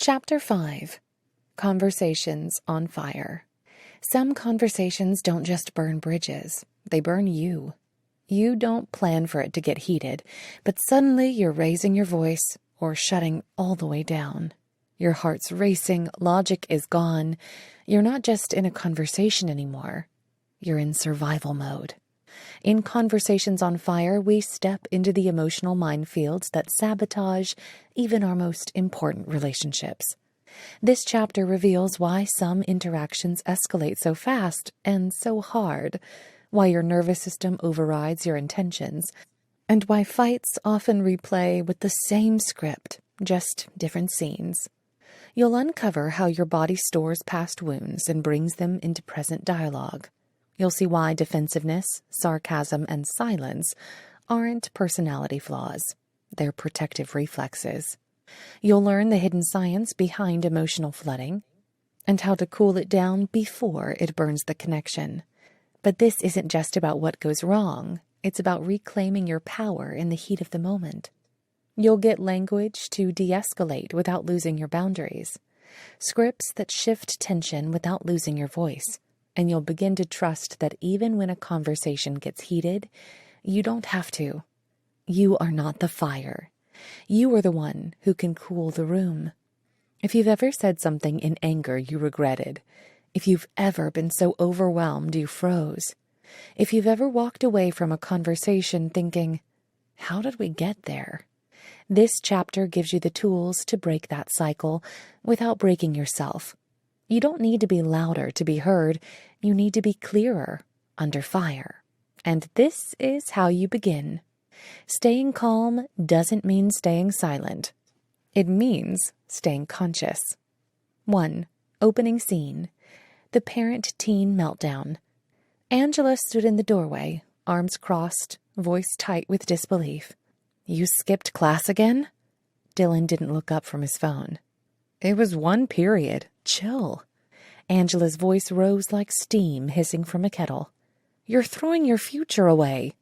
Chapter 5. Conversations on Fire. Some conversations don't just burn bridges, they burn you. You don't plan for it to get heated, but suddenly you're raising your voice or shutting all the way down. Your heart's racing, logic is gone. You're not just in a conversation anymore. You're in survival mode. In Conversations on Fire, we step into the emotional minefields that sabotage even our most important relationships. This chapter reveals why some interactions escalate so fast and so hard, why your nervous system overrides your intentions, and why fights often replay with the same script, just different scenes. You'll uncover how your body stores past wounds and brings them into present dialogue. You'll see why defensiveness, sarcasm, and silence aren't personality flaws. They're protective reflexes. You'll learn the hidden science behind emotional flooding and how to cool it down before it burns the connection. But this isn't just about what goes wrong. It's about reclaiming your power in the heat of the moment. You'll get language to de-escalate without losing your boundaries, scripts that shift tension without losing your voice, and you'll begin to trust that even when a conversation gets heated, you don't have to. You are not the fire. You are the one who can cool the room. If you've ever said something in anger you regretted, if you've ever been so overwhelmed you froze, if you've ever walked away from a conversation thinking, how did we get there? This chapter gives you the tools to break that cycle without breaking yourself. You don't need to be louder to be heard. You need to be clearer under fire. And this is how you begin. Staying calm doesn't mean staying silent. It means staying conscious. 1. Opening scene. The parent-teen meltdown. Angela stood in the doorway, arms crossed, voice tight with disbelief. You skipped class again? Dylan didn't look up from his phone. It was one period. Chill. Angela's voice rose like steam hissing from a kettle. You're throwing your future away.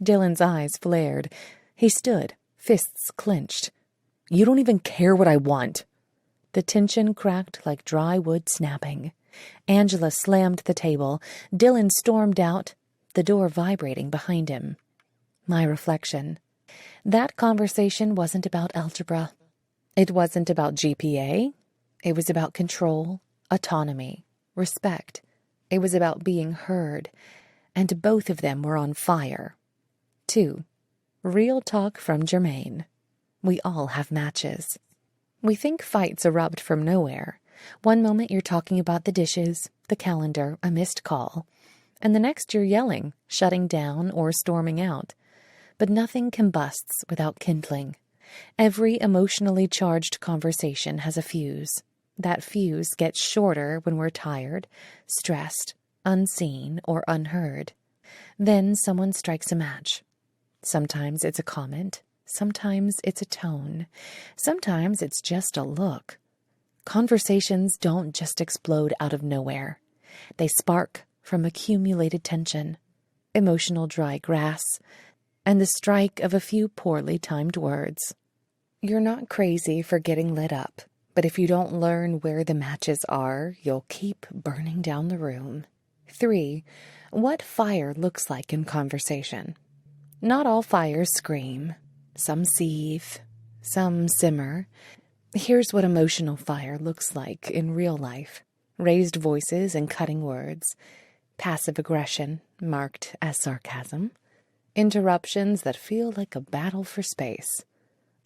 Dylan's eyes flared. He stood, fists clenched. You don't even care what I want. The tension cracked like dry wood snapping. Angela slammed the table. Dylan stormed out, the door vibrating behind him. My reflection. That conversation wasn't about algebra. It wasn't about GPA. It was about control, autonomy, respect. It was about being heard, and both of them were on fire. 2. Real talk from Jermaine. We all have matches. We think fights erupt from nowhere. One moment you're talking about the dishes, the calendar, a missed call, and the next you're yelling, shutting down, or storming out. But nothing combusts without kindling. Every emotionally charged conversation has a fuse. That fuse gets shorter when we're tired, stressed, unseen, or unheard. Then someone strikes a match. Sometimes it's a comment. Sometimes it's a tone. Sometimes it's just a look. Conversations don't just explode out of nowhere. They spark from accumulated tension, emotional dry grass, and the strike of a few poorly timed words. You're not crazy for getting lit up, but if you don't learn where the matches are, you'll keep burning down the room. 3. What fire looks like in conversation. Not all fires scream. Some seethe, some simmer. Here's what emotional fire looks like in real life. Raised voices and cutting words. Passive aggression, marked as sarcasm. Interruptions that feel like a battle for space.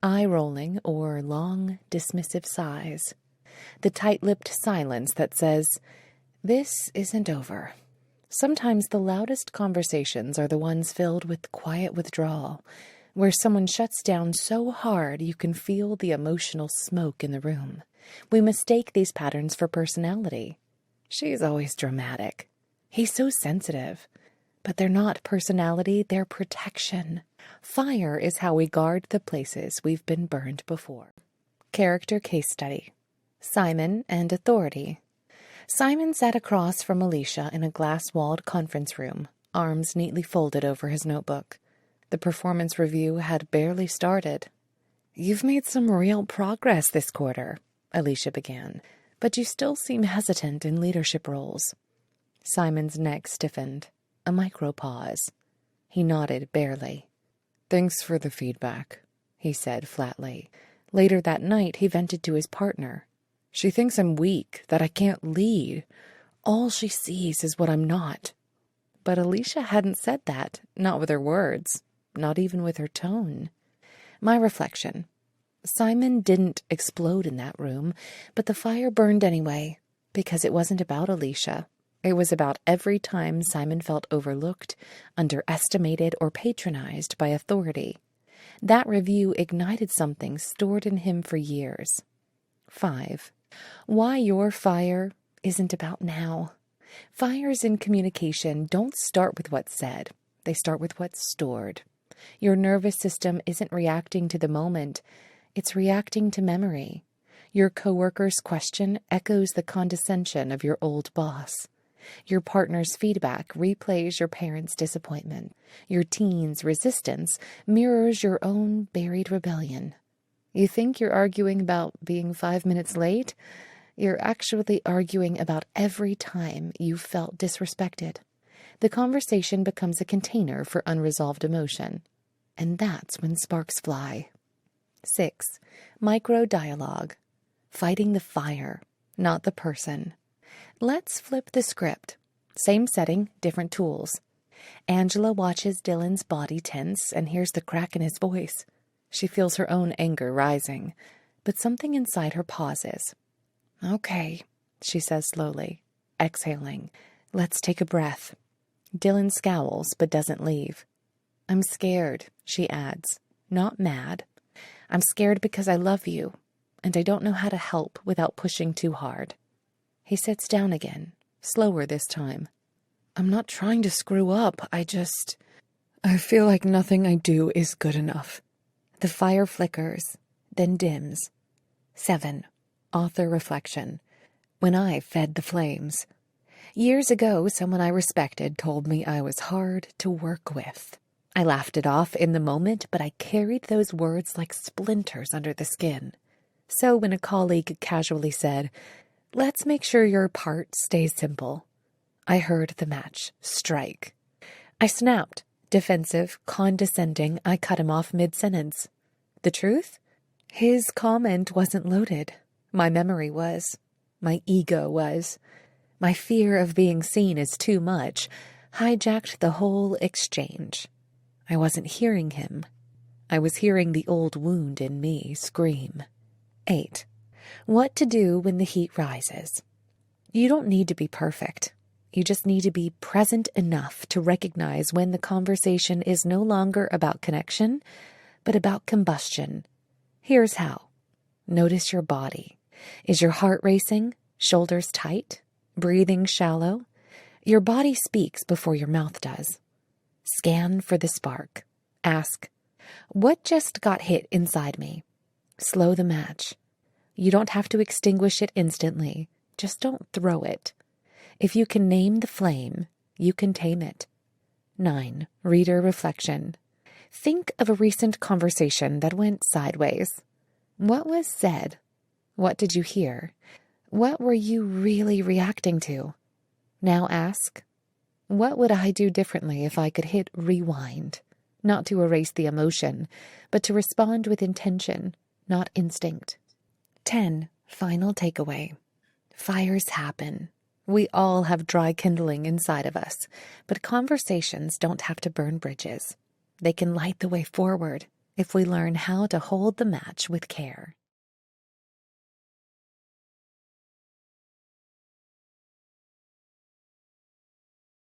Eye-rolling or long, dismissive sighs. The tight-lipped silence that says, this isn't over. Sometimes the loudest conversations are the ones filled with quiet withdrawal, where someone shuts down so hard you can feel the emotional smoke in the room. We mistake these patterns for personality. She's always dramatic. He's so sensitive. But they're not personality, they're protection. Fire is how we guard the places we've been burned before. Character case study. Simon and authority. Simon sat across from Alicia in a glass-walled conference room, arms neatly folded over his notebook. The performance review had barely started. You've made some real progress this quarter. Alicia began, "but you still seem hesitant in leadership roles." Simon's neck stiffened. A micro pause. He nodded barely. "Thanks for the feedback," he said flatly. Later that night, he vented to his partner. "She thinks I'm weak, that I can't lead. All she sees is what I'm not." But Alicia hadn't said that, not with her words, not even with her tone. My reflection. Simon didn't explode in that room, but the fire burned anyway, because it wasn't about Alicia. It was about every time Simon felt overlooked, underestimated, or patronized by authority. That review ignited something stored in him for years. 5. Why your fire isn't about now. Fires in communication don't start with what's said. They start with what's stored. Your nervous system isn't reacting to the moment. It's reacting to memory. Your coworker's question echoes the condescension of your old boss. Your partner's feedback replays your parents' disappointment. Your teen's resistance mirrors your own buried rebellion. You think you're arguing about being 5 minutes late? You're actually arguing about every time you felt disrespected. The conversation becomes a container for unresolved emotion. And that's when sparks fly. 6. Micro-dialogue. Fighting the fire, not the person. Let's flip the script. Same setting, different tools. Angela watches Dylan's body tense and hears the crack in his voice. She feels her own anger rising, but something inside her pauses. "Okay," she says slowly, exhaling. "Let's take a breath." Dylan scowls but doesn't leave. "I'm scared," she adds, not mad. "I'm scared because I love you, and I don't know how to help without pushing too hard." He sits down again, slower this time. "I'm not trying to screw up, I feel like nothing I do is good enough." The fire flickers, then dims. 7. Author reflection. When I fed the flames. Years ago, someone I respected told me I was hard to work with. I laughed it off in the moment, but I carried those words like splinters under the skin. So when a colleague casually said, "Let's make sure your part stays simple," I heard the match strike. I snapped. Defensive, condescending, I cut him off mid-sentence. The truth? His comment wasn't loaded. My memory was. My ego was. My fear of being seen as too much hijacked the whole exchange. I wasn't hearing him. I was hearing the old wound in me scream. 8. What to do when the heat rises. You don't need to be perfect. You just need to be present enough to recognize when the conversation is no longer about connection, but about combustion. Here's how. Notice your body. Is your heart racing? Shoulders tight? Breathing shallow? Your body speaks before your mouth does. Scan for the spark. Ask, what just got hit inside me? Slow the match. You don't have to extinguish it instantly. Just don't throw it. If you can name the flame, you can tame it. 9. Reader reflection. Think of a recent conversation that went sideways. What was said? What did you hear? What were you really reacting to? Now ask, what would I do differently if I could hit rewind? Not to erase the emotion, but to respond with intention, not instinct. 10. Final takeaway. Fires happen. We all have dry kindling inside of us, but conversations don't have to burn bridges. They can light the way forward if we learn how to hold the match with care.